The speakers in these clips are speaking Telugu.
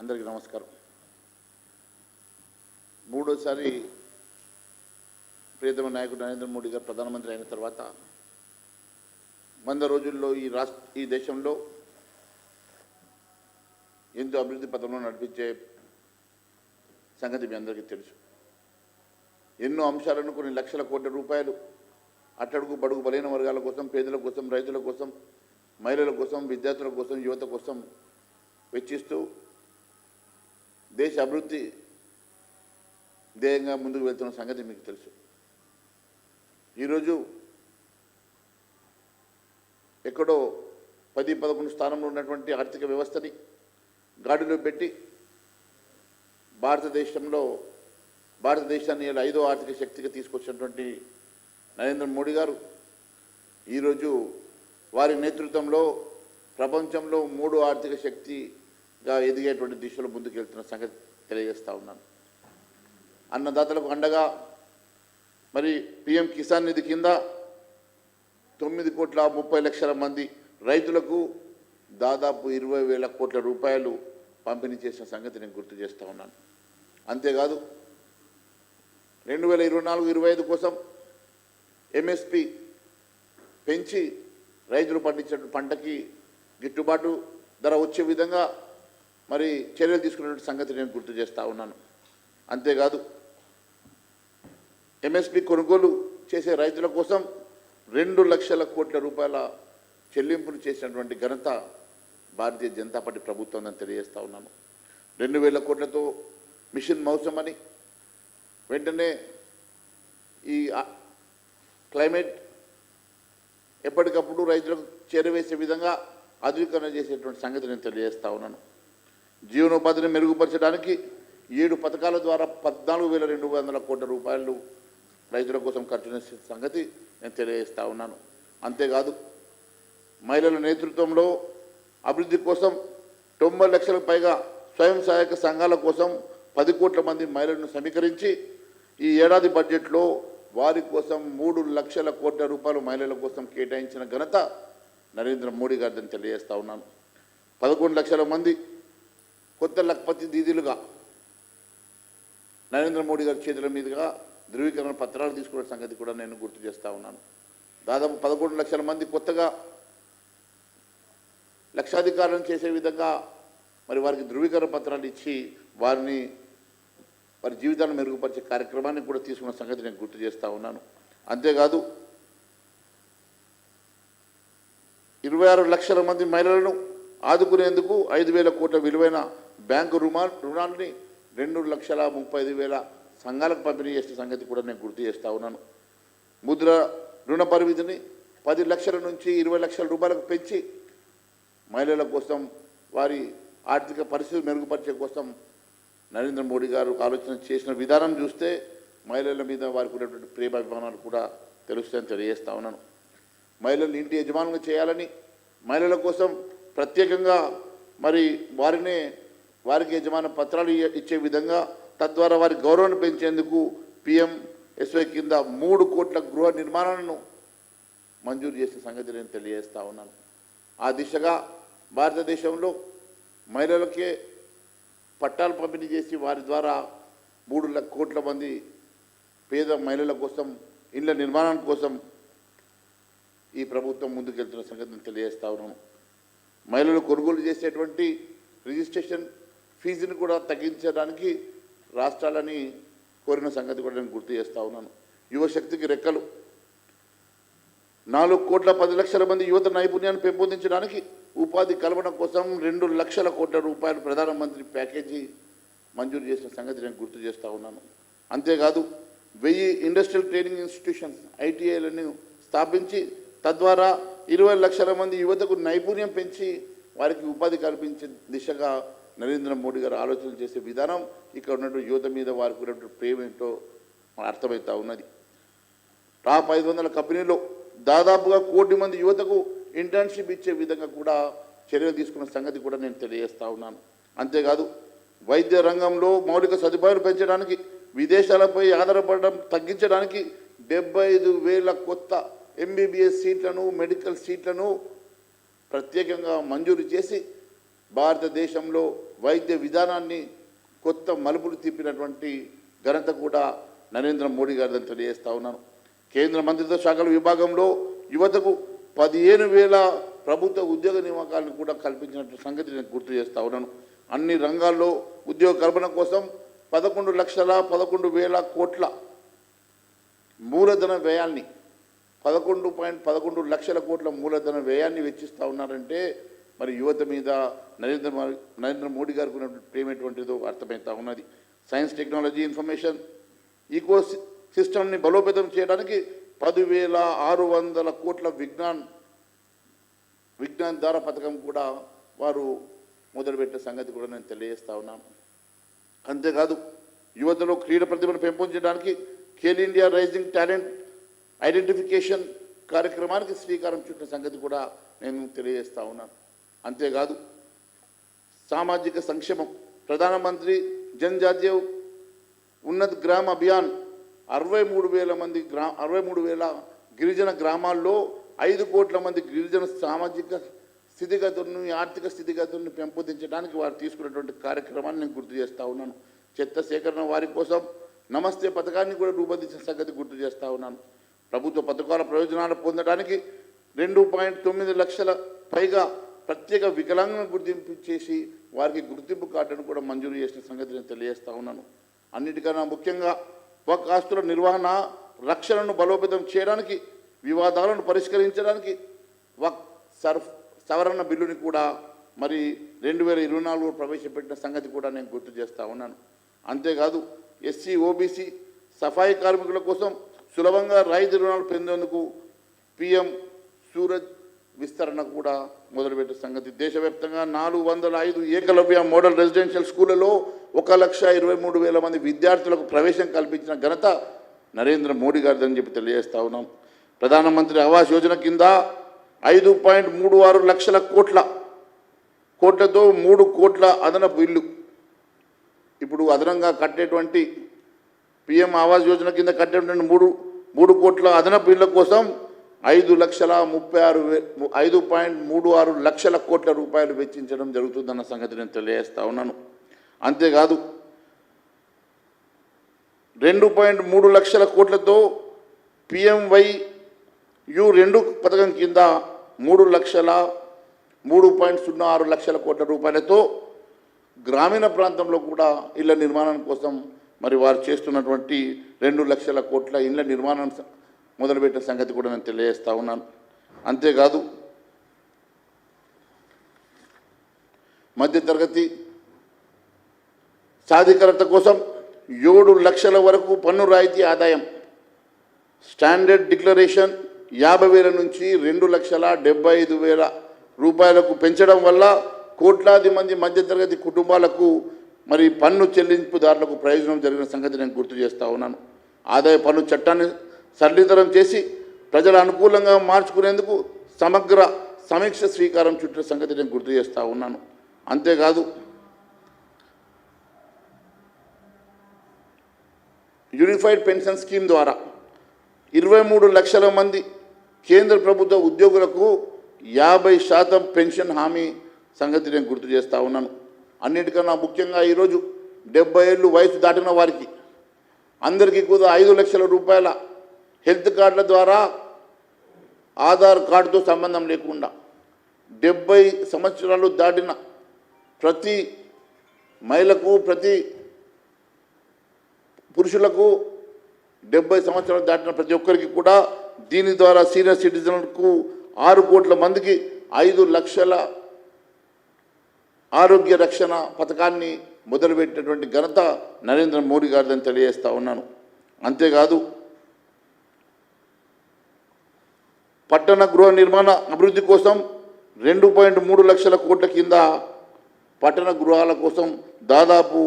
అందరికీ నమస్కారం. మూడోసారి ప్రియతమ నాయకుడు నరేంద్ర మోడీ గారు ప్రధానమంత్రి అయిన తర్వాత 100 రోజుల్లో ఈ దేశంలో ఎంతో అభివృద్ధి పథంలో నడిపించే సంగతి మీ అందరికీ తెలుసు. ఎన్నో అంశాలను కొన్ని లక్షల కోట్ల రూపాయలు అట్టడుగు బడుగు బలైన వర్గాల కోసం, పేదల కోసం, రైతుల కోసం, మహిళల కోసం, విద్యార్థుల కోసం, యువత కోసం వెచ్చిస్తూ దేశ అభివృద్ధి ధ్యేయంగా ముందుకు వెళ్తున్న సంగతి మీకు తెలుసు. ఈరోజు ఎక్కడో 10-11 స్థానంలో ఉన్నటువంటి ఆర్థిక వ్యవస్థని గాడిలో పెట్టి భారతదేశాన్ని 5వ ఆర్థిక శక్తిగా తీసుకొచ్చినటువంటి నరేంద్ర మోడీ గారు ఈరోజు వారి నేతృత్వంలో ప్రపంచంలో 3వ ఆర్థిక శక్తిగా ఎదిగేటువంటి దిశలో ముందుకు వెళ్తున్న సంగతి తెలియజేస్తూ ఉన్నాను. అన్నదాతలకు అండగా మరి పిఎం కిసాన్ నిధి కింద 9,30,00,000 మంది రైతులకు దాదాపు 20,000 కోట్ల రూపాయలు పంపిణీ చేసిన సంగతి నేను గుర్తు చేస్తూ ఉన్నాను. అంతేకాదు 2024-25 కోసం ఎంఎస్పి పెంచి రైతులు పండించిన పంటకి గిట్టుబాటు ధర వచ్చే విధంగా మరి చర్యలు తీసుకున్నటువంటి సంగతి నేను గుర్తు చేస్తూ ఉన్నాను. అంతేకాదు ఎంఎస్పి కొనుగోలు చేసే రైతుల కోసం 2 లక్షల కోట్ల రూపాయల చెల్లింపులు చేసినటువంటి ఘనత భారతీయ జనతా పార్టీ ప్రభుత్వం అని తెలియజేస్తూ ఉన్నాను. 2,000 కోట్లతో మిషన్ మౌసం అని వెంటనే ఈ క్లైమేట్ ఎప్పటికప్పుడు రైతులకు చేరవేసే విధంగా ఆధునీకరణ చేసేటువంటి సంగతి నేను తెలియజేస్తూ ఉన్నాను. జీవనోపాధిని మెరుగుపరచడానికి 7 పథకాల ద్వారా 14,200 కోట్ల రూపాయలు రైతుల కోసం ఖర్చు చేసే సంగతి నేను తెలియజేస్తూ ఉన్నాను. అంతేకాదు మహిళల నేతృత్వంలో అభివృద్ధి కోసం 90 లక్షలకు పైగా స్వయం సహాయక సంఘాల కోసం 10 కోట్ల మంది మహిళలను సమీకరించి ఈ ఏడాది బడ్జెట్లో వారి కోసం 3 లక్షల కోట్ల రూపాయలు మహిళల కోసం కేటాయించిన ఘనత నరేంద్ర మోడీ గారిని తెలియజేస్తూ ఉన్నాను. 11 లక్షల మంది కొత్త లఖపతి దీదీలుగా నరేంద్ర మోడీ గారి చేతుల మీదుగా ధృవీకరణ పత్రాలు తీసుకునే సంగతి కూడా నేను గుర్తు చేస్తూ ఉన్నాను. దాదాపు 11 లక్షల మంది కొత్తగా లక్షాధికారులను చేసే విధంగా మరి వారికి ధృవీకరణ పత్రాలు ఇచ్చి వారి జీవితాన్ని మెరుగుపరిచే కార్యక్రమాన్ని కూడా తీసుకున్న సంగతి నేను గుర్తు చేస్తూ ఉన్నాను. అంతేకాదు 26 లక్షల మంది మహిళలను ఆదుకునేందుకు 5,000 కోట్ల విలువైన బ్యాంకు రుణాలని 2,35,000 సంఘాలకు పంపిణీ చేసిన సంగతి కూడా నేను గుర్తు చేస్తూ ఉన్నాను. ముద్ర రుణ పరిమితిని 10 లక్షల నుంచి 20 లక్షల రూపాయలకు పెంచి మహిళల కోసం వారి ఆర్థిక పరిస్థితి మెరుగుపరిచే కోసం నరేంద్ర మోడీ గారు ఆలోచన చేసిన విధానం చూస్తే మహిళల మీద వారికి ఉన్నటువంటి ప్రేమాభిమానాలు కూడా తెలుస్తాయని తెలియజేస్తూ ఉన్నాను. మహిళలు ఇంటి యజమానులు చేయాలని మహిళల కోసం ప్రత్యేకంగా మరి వారికి యజమాన పత్రాలు ఇచ్చే విధంగా తద్వారా వారి గౌరవాన్ని పెంచేందుకు PMSY కింద 3 కోట్ల గృహ నిర్మాణాలను మంజూరు చేసిన సంగతి నేను తెలియజేస్తూ ఉన్నాను. ఆ దిశగా భారతదేశంలో మహిళలకే పట్టాలు పంపిణీ చేసి వారి ద్వారా 3 కోట్ల మంది పేద మహిళల కోసం ఇళ్ల నిర్మాణం కోసం ఈ ప్రభుత్వం ముందుకెళ్తున్న సంగతి నేను తెలియజేస్తూ ఉన్నాను. మహిళలు కొనుగోలు చేసేటువంటి రిజిస్ట్రేషన్ ఫీజుని కూడా తగ్గించడానికి రాష్ట్రాలని కోరిన సంగతి కూడా నేను గుర్తు చేస్తూ ఉన్నాను. యువశక్తికి రెక్కలు 4,10,00,000 మంది యువత నైపుణ్యాన్ని పెంపొందించడానికి ఉపాధి కల్పన కోసం 2 లక్షల కోట్ల రూపాయలు ప్రధానమంత్రి ప్యాకేజీ మంజూరు చేసిన సంగతి నేను గుర్తు చేస్తూ ఉన్నాను. అంతేకాదు 1000 ఇండస్ట్రియల్ ట్రైనింగ్ ఇన్స్టిట్యూషన్స్ ITIలను స్థాపించి తద్వారా 20 లక్షల మంది యువతకు నైపుణ్యం పెంచి వారికి ఉపాధి కల్పించే దిశగా నరేంద్ర మోడీ గారు ఆలోచన చేసే విధానం ఇక్కడ ఉన్నటువంటి యువత మీద వారికి ఉన్నటువంటి ప్రేమ ఏంటో అర్థమవుతూ ఉన్నది. టాప్ 500 కంపెనీలో దాదాపుగా 1 కోటి మంది యువతకు ఇంటర్న్షిప్ ఇచ్చే విధంగా కూడా చర్యలు తీసుకున్న సంగతి కూడా నేను తెలియజేస్తూ ఉన్నాను. అంతేకాదు వైద్య రంగంలో మౌలిక సదుపాయాలు పెంచడానికి విదేశాలపై ఆధారపడడం తగ్గించడానికి 75,000 కొత్త MBBS సీట్లను మెడికల్ సీట్లను ప్రత్యేకంగా మంజూరు చేసి భారతదేశంలో వైద్య విధానాన్ని కొత్త మలుపులు తిప్పినటువంటి ఘనత కూడా నరేంద్ర మోడీ గారిని తెలియజేస్తా ఉన్నాను. కేంద్ర మంత్రిత్వ శాఖల విభాగంలో యువతకు 15,000 ప్రభుత్వ ఉద్యోగ నియామకాలను కూడా కల్పించినట్టు సంగతి నేను గుర్తు చేస్తా ఉన్నాను. అన్ని రంగాల్లో ఉద్యోగ కల్పన కోసం 11,11,000 కోట్ల మూలధన వ్యయాన్ని 11.11 లక్షల కోట్ల మూలధన వ్యయాన్ని వెచ్చిస్తూ ఉన్నారంటే మరి యువత మీద నరేంద్ర మోడీ గారికి ఉన్నటువంటి ప్రేమ ఎటువంటిదో అర్థమవుతా ఉన్నది. సైన్స్, టెక్నాలజీ, ఇన్ఫర్మేషన్ ఈకో సిస్టమ్ని బలోపేతం చేయడానికి 10,600 కోట్ల విజ్ఞాన్ ధార పథకం కూడా వారు మొదలుపెట్టిన సంగతి కూడా నేను తెలియజేస్తా ఉన్నాను. అంతేకాదు యువతలో క్రీడా ప్రతిభను పెంపొందించడానికి Khel India rising talent identification కార్యక్రమానికి శ్రీకారం చుట్టిన సంగతి కూడా నేను తెలియజేస్తా ఉన్నాను. అంతేకాదు సామాజిక సంక్షేమం ప్రధానమంత్రి జనజాతీయ ఉన్నత గ్రామ అభియాన్ 63,000 గిరిజన గ్రామాల్లో 5 కోట్ల మంది గిరిజన సామాజిక స్థితిగతులను ఆర్థిక స్థితిగతులను పెంపొందించడానికి వారు తీసుకున్నటువంటి కార్యక్రమాన్ని నేను గుర్తు చేస్తూ ఉన్నాను. చెత్త సేకరణ వారి కోసం నమస్తే పథకాన్ని కూడా రూపొందించిన సంగతి గుర్తు చేస్తూ ఉన్నాను. ప్రభుత్వ పథకాల ప్రయోజనాలు పొందడానికి 2.9 లక్షల పైగా ప్రత్యేక వికలాంగులను గుర్తింపు చేసి వారికి గుర్తింపు కార్డును కూడా మంజూరు చేసిన సంగతి నేను తెలియజేస్తా ఉన్నాను. అన్నిటికన్నా ముఖ్యంగా వక్ ఆస్తుల నిర్వహణ రక్షణను బలోపేతం చేయడానికి వివాదాలను పరిష్కరించడానికి వక్ సవరణ బిల్లుని కూడా మరి 2024 ప్రవేశపెట్టిన సంగతి కూడా నేను గుర్తు చేస్తూ ఉన్నాను. అంతేకాదు ఎస్సీ, ఓబీసీ, సఫాయి కార్మికుల కోసం సులభంగా రాయితీ రుణాలు పొందేందుకు PM సూరజ్ విస్తరణ కూడా మొదలుపెట్టిన సంగతి. దేశవ్యాప్తంగా 405 ఏకలవ్య మోడల్ రెసిడెన్షియల్ స్కూళ్లలో 1,23,000 మంది విద్యార్థులకు ప్రవేశం కల్పించిన ఘనత నరేంద్ర మోడీ గారిదని చెప్పి తెలియజేస్తా ఉన్నాం. ప్రధానమంత్రి ఆవాస్ యోజన కింద 5.36 లక్షల కోట్లతో 3 కోట్ల అదనపు ఇల్లు ఇప్పుడు అదనంగా కట్టేటువంటి PM ఆవాస్ యోజన కింద కట్టేటువంటి 3 కోట్ల అదనపు ఇళ్ల కోసం 5.36 లక్షల కోట్ల రూపాయలు వెచ్చించడం జరుగుతుందన్న సంగతి నేను తెలియజేస్తా ఉన్నాను. అంతేకాదు 2.3 లక్షల కోట్లతో PMYU2 పథకం కింద 3.06 లక్షల కోట్ల రూపాయలతో గ్రామీణ ప్రాంతంలో కూడా ఇళ్ల నిర్మాణం కోసం మరి వారు చేస్తున్నటువంటి 2 లక్షల కోట్ల ఇళ్ల నిర్మాణం మొదలుపెట్టిన సంగతి కూడా నేను తెలియజేస్తా ఉన్నాను. అంతేకాదు మధ్యతరగతి సాధికారత కోసం 7 లక్షల వరకు పన్ను రాయితీ ఆదాయం స్టాండర్డ్ డిక్లరేషన్ 50,000 నుంచి 2,75,000 రూపాయలకు పెంచడం వల్ల కోట్లాది మంది మధ్యతరగతి కుటుంబాలకు మరి పన్ను చెల్లింపుదారులకు ప్రయోజనం జరిగిన సంగతి నేను గుర్తు చేస్తూ ఉన్నాను. ఆదాయ పన్ను చట్టాన్ని సరళీతరం చేసి ప్రజల అనుకూలంగా మార్చుకునేందుకు సమగ్ర సమీక్ష శ్రీకారం చుట్టిన సంగతి నేను గుర్తు చేస్తూ ఉన్నాను. అంతేకాదు యూనిఫైడ్ పెన్షన్ స్కీమ్ ద్వారా 23 లక్షల మంది కేంద్ర ప్రభుత్వ ఉద్యోగులకు 50% పెన్షన్ హామీ సంగతి నేను గుర్తు చేస్తూ ఉన్నాను. అన్నిటికన్నా ముఖ్యంగా ఈరోజు 70 ఏళ్ళు వయసు దాటిన వారికి అందరికీ కూడా 5 లక్షల రూపాయల హెల్త్ కార్డుల ద్వారా ఆధార్ కార్డుతో సంబంధం లేకుండా 70 సంవత్సరాలు దాటిన ప్రతి మహిళకు ప్రతి పురుషులకు 70 సంవత్సరాలు దాటిన ప్రతి ఒక్కరికి కూడా దీని ద్వారా సీనియర్ సిటిజన్లకు 6 కోట్ల మందికి 5 లక్షల ఆరోగ్య రక్షణ పథకాన్ని మొదలుపెట్టినటువంటి ఘనత నరేంద్ర మోడీ గారిని తెలియజేస్తా ఉన్నాను. అంతేకాదు పట్టణ గృహ నిర్మాణ అభివృద్ధి కోసం 2.3 లక్షల కోట్ల కింద పట్టణ గృహాల కోసం దాదాపు 1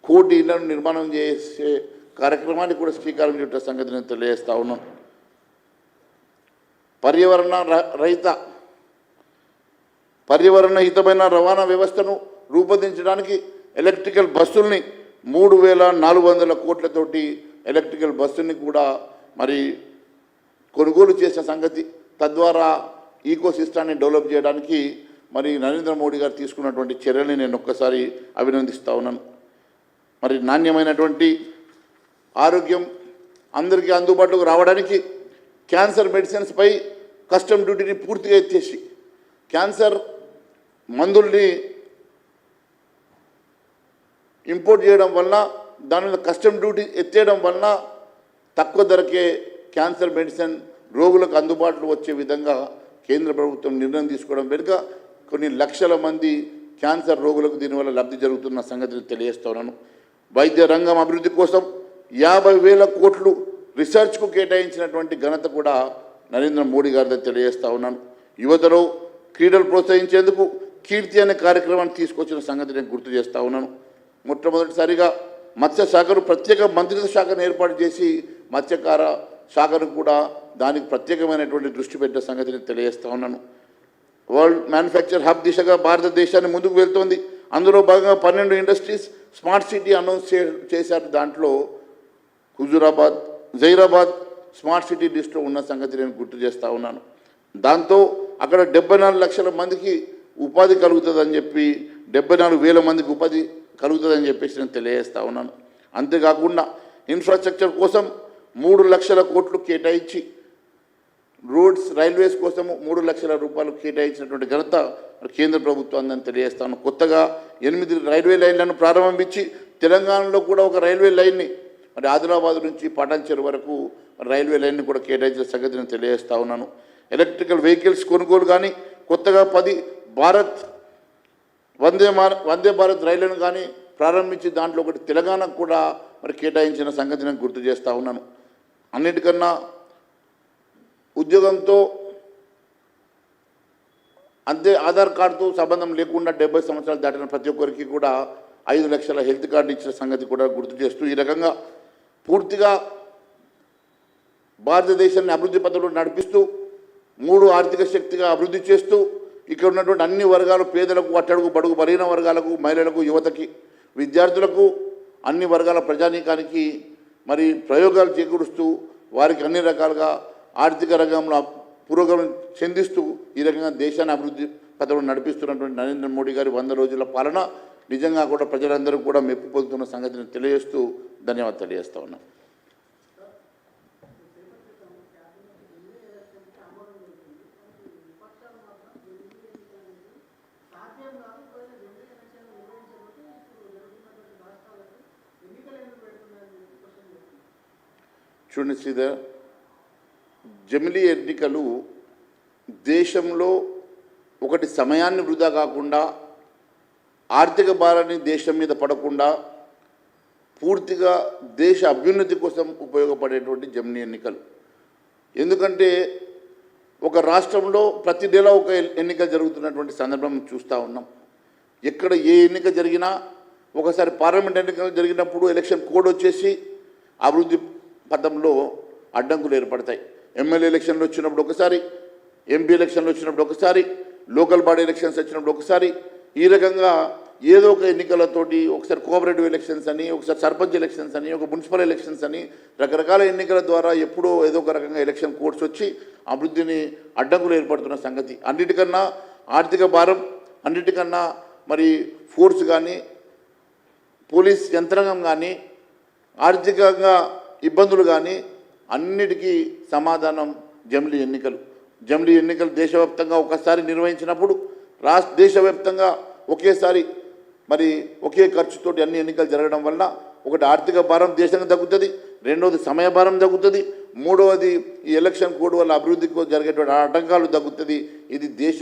కోటి ఇళ్లను నిర్మాణం చేసే కార్యక్రమానికి కూడా శ్రీకారం చుట్టిన సంగతి నేను తెలియజేస్తా ఉన్నాను. పర్యావరణ హితమైన రవాణా వ్యవస్థను రూపొందించడానికి ఎలక్ట్రికల్ బస్సుల్ని 3,400 కోట్లతోటి ఎలక్ట్రికల్ బస్సుని కూడా మరి కొనుగోలు చేసిన సంగతి, తద్వారా ఈకో సిస్టాన్ని డెవలప్ చేయడానికి మరి నరేంద్ర మోడీ గారు తీసుకున్నటువంటి చర్యల్ని నేను ఒక్కసారి అభినందిస్తూ ఉన్నాను. మరి నాణ్యమైనటువంటి ఆరోగ్యం అందరికీ అందుబాటులోకి రావడానికి క్యాన్సర్ మెడిసిన్స్పై కస్టమ్ డ్యూటీని పూర్తిగా ఎత్తేసి క్యాన్సర్ మందుల్ని ఇంపోర్ట్ చేయడం వలన దాని మీద కస్టమ్ డ్యూటీ ఎత్తేయడం వలన తక్కువ ధరకే క్యాన్సర్ మెడిసిన్ రోగులకు అందుబాటులో వచ్చే విధంగా కేంద్ర ప్రభుత్వం నిర్ణయం తీసుకోవడం వెనుక కొన్ని లక్షల మంది క్యాన్సర్ రోగులకు దీనివల్ల లబ్ధి జరుగుతున్న సంగతిని తెలియజేస్తున్నాను. వైద్య రంగం అభివృద్ధి కోసం 50,000 కోట్లు రీసెర్చ్కు కేటాయించినటువంటి ఘనత కూడా నరేంద్ర మోడీ గారితో తెలియజేస్తూ ఉన్నాను. యువతలో క్రీడలు ప్రోత్సహించేందుకు కీర్తి అనే కార్యక్రమాన్ని తీసుకొచ్చిన సంగతి నేను గుర్తు చేస్తూ ఉన్నాను. మొట్టమొదటిసారిగా మత్స్య శాఖను ప్రత్యేక మంత్రిత్వ శాఖను ఏర్పాటు చేసి మత్స్యకార శాఖను కూడా దానికి ప్రత్యేకమైనటువంటి దృష్టి పెట్టిన సంగతిని తెలియజేస్తూ ఉన్నాను. వరల్డ్ మ్యానుఫ్యాక్చర్ హబ్ దిశగా భారతదేశాన్ని ముందుకు వెళ్తోంది. అందులో భాగంగా 12 ఇండస్ట్రీస్ స్మార్ట్ సిటీ అనౌన్స్ చేశారు. దాంట్లో హుజూరాబాద్, జైరాబాద్ స్మార్ట్ సిటీ లిస్టులో ఉన్న సంగతి నేను గుర్తు చేస్తూ ఉన్నాను. దాంతో అక్కడ 74 లక్షల మందికి ఉపాధి కలుగుతుందని చెప్పి 74,000 మందికి ఉపాధి కలుగుతుందని చెప్పేసి నేను తెలియజేస్తూ ఉన్నాను. అంతేకాకుండా ఇన్ఫ్రాస్ట్రక్చర్ కోసం 3 లక్షల కోట్లు కేటాయించి రోడ్స్ రైల్వేస్ కోసము 3 లక్షల రూపాయలు కేటాయించినటువంటి ఘనత కేంద్ర ప్రభుత్వం అందని తెలియజేస్తాను. కొత్తగా 8 రైల్వే లైన్లను ప్రారంభించి తెలంగాణలో కూడా ఒక రైల్వే లైన్ని మరి ఆదిలాబాద్ నుంచి పటాన్చెరు వరకు రైల్వే లైన్ని కూడా కేటాయించిన సంగతి నేను తెలియజేస్తూ ఉన్నాను. ఎలక్ట్రికల్ వెహికల్స్ కొనుగోలు కానీ కొత్తగా 10 భారత్ వందే భారత్ రైళ్లను కానీ ప్రారంభించి దాంట్లో ఒకటి తెలంగాణకు కూడా మరి కేటాయించిన సంగతి నేను గుర్తు చేస్తూ ఉన్నాను. అన్నిటికన్నా ఉద్యోగంతో అంతే ఆధార్ కార్డుతో సంబంధం లేకుండా 70 సంవత్సరాలు దాటిన ప్రతి ఒక్కరికి కూడా 5 లక్షల హెల్త్ కార్డు ఇచ్చిన సంగతి కూడా గుర్తు చేస్తూ ఈ రకంగా పూర్తిగా భారతదేశాన్ని అభివృద్ధి పథంలో నడిపిస్తూ 3 ఆర్థిక శక్తిగా అభివృద్ధి చేస్తూ ఇక్కడ ఉన్నటువంటి అన్ని వర్గాలు పేదలకు, అట్టడుగు బడుగు బలహీన వర్గాలకు, మహిళలకు, యువతకి, విద్యార్థులకు, అన్ని వర్గాల ప్రజానీకానికి మరి ప్రయోగాలు చేకూరుస్తూ వారికి అన్ని రకాలుగా ఆర్థిక రంగంలో పురోగమనం చెందిస్తూ ఈ రకంగా దేశాన్ని అభివృద్ధి పథంలో నడిపిస్తున్నటువంటి నరేంద్ర మోడీ గారి 100 రోజుల పాలన నిజంగా కూడా ప్రజలందరూ కూడా మెప్పు పొందుతున్న సంగతిని తెలియజేస్తూ ధన్యవాదాలు తెలియజేస్తా ఉన్నాను. చూడండి శ్రీధర్, జమిలీ ఎన్నికలు దేశంలో ఒకటి సమయాన్ని వృధా కాకుండా ఆర్థిక భారాన్ని దేశం మీద పడకుండా పూర్తిగా దేశ అభ్యున్నతి కోసం ఉపయోగపడేటువంటి జమిలీ ఎన్నికలు. ఎందుకంటే ఒక రాష్ట్రంలో ప్రతి నెల ఒక ఎన్నిక జరుగుతున్నటువంటి సందర్భం చూస్తూ ఉన్నాం. ఎక్కడ ఏ ఎన్నిక జరిగినా ఒకసారి పార్లమెంట్ ఎన్నికలు జరిగినప్పుడు ఎలక్షన్ కోడ్ వచ్చేసి అభివృద్ధి పథంలో అడ్డంకులు ఏర్పడతాయి. ఎమ్మెల్యే ఎలక్షన్లు వచ్చినప్పుడు ఒకసారి, ఎంపీ ఎలక్షన్లు వచ్చినప్పుడు ఒకసారి, లోకల్ బాడీ ఎలక్షన్స్ వచ్చినప్పుడు ఒకసారి, ఈ రకంగా ఏదో ఒక ఎన్నికలతోటి ఒకసారి కోఆపరేటివ్ ఎలక్షన్స్ అని, ఒకసారి సర్పంచ్ ఎలక్షన్స్ అని, ఒక మున్సిపల్ ఎలక్షన్స్ అని రకరకాల ఎన్నికల ద్వారా ఎప్పుడో ఏదో ఒక రకంగా ఎలక్షన్ కోడ్స్ వచ్చి అభివృద్ధిని అడ్డంకులు ఏర్పడుతున్న సంగతి. అన్నిటికన్నా ఆర్థిక భారం, అన్నిటికన్నా మరి ఫోర్స్ కానీ, పోలీస్ యంత్రాంగం కానీ, ఆర్థికంగా ఇబ్బందులు కానీ అన్నిటికీ సమాధానం జమిలీ ఎన్నికలు. జమిలీ ఎన్నికలు దేశవ్యాప్తంగా ఒకసారి నిర్వహించినప్పుడు దేశవ్యాప్తంగా ఒకేసారి మరి ఒకే ఖర్చుతోటి అన్ని ఎన్నికలు జరగడం వలన ఒకటి ఆర్థిక భారం దేశానికి తగ్గుతుంది, రెండవది సమయ భారం తగ్గుతుంది, మూడవది ఈ ఎలక్షన్ కోడ్ వల్ల అభివృద్ధికి జరిగేటువంటి ఆటంకాలు తగ్గుతుంది. ఇది దేశ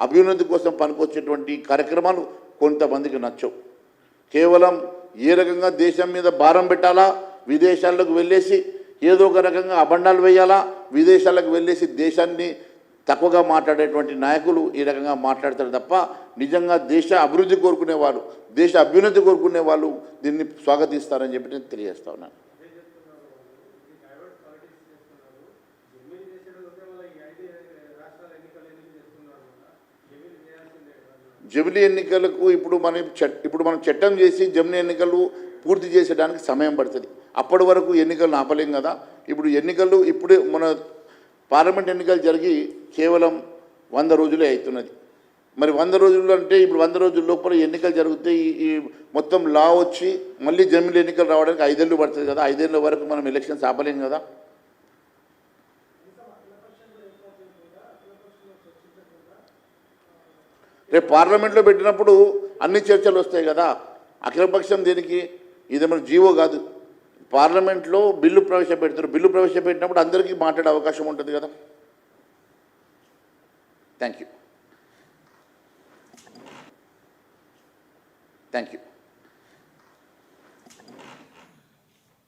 అభ్యున్నతి కోసం పనికొచ్చేటువంటి కార్యక్రమాలు కొంతమందికి నచ్చవు. కేవలం ఏ రకంగా దేశం మీద భారం పెట్టాలా, విదేశాలకు వెళ్ళేసి ఏదో ఒక రకంగా అబండాలు వేయాలా, విదేశాలకు వెళ్ళేసి దేశాన్ని తక్కువగా మాట్లాడేటువంటి నాయకులు ఈ రకంగా మాట్లాడతారు తప్ప నిజంగా దేశ అభివృద్ధి కోరుకునే వాళ్ళు, దేశ అభ్యున్నతి కోరుకునే వాళ్ళు దీన్ని స్వాగతిస్తారని చెప్పి నేను తెలియజేస్తా ఉన్నాను. జమిలీ ఎన్నికలకు ఇప్పుడు మనం చట్టం చేసి జమిలీ ఎన్నికలు పూర్తి చేసేయడానికి సమయం పడుతుంది. అప్పటి వరకు ఎన్నికలను ఆపలేం కదా. ఇప్పుడు ఎన్నికలు మన పార్లమెంట్ ఎన్నికలు జరిగి కేవలం 100 రోజులే అవుతున్నది. మరి 100 రోజుల్లో అంటే ఇప్పుడు 100 రోజుల లోపల ఎన్నికలు జరిగితే ఈ మొత్తం లా వచ్చి మళ్ళీ జమిలి ఎన్నికలు రావడానికి 5 ఏళ్ళు పడుతుంది కదా. 5 ఏళ్ళ వరకు మనం ఎలక్షన్స్ ఆపలేం కదా. రేపు పార్లమెంట్లో పెట్టినప్పుడు అన్ని చర్చలు వస్తాయి కదా. అఖిలపక్షం దేనికి? ఇదేమైనా జీవో కాదు. పార్లమెంట్లో బిల్లు ప్రవేశపెడతారు. బిల్లు ప్రవేశపెట్టినప్పుడు అందరికీ మాట్లాడే అవకాశం ఉంటుంది కదా. Thank you.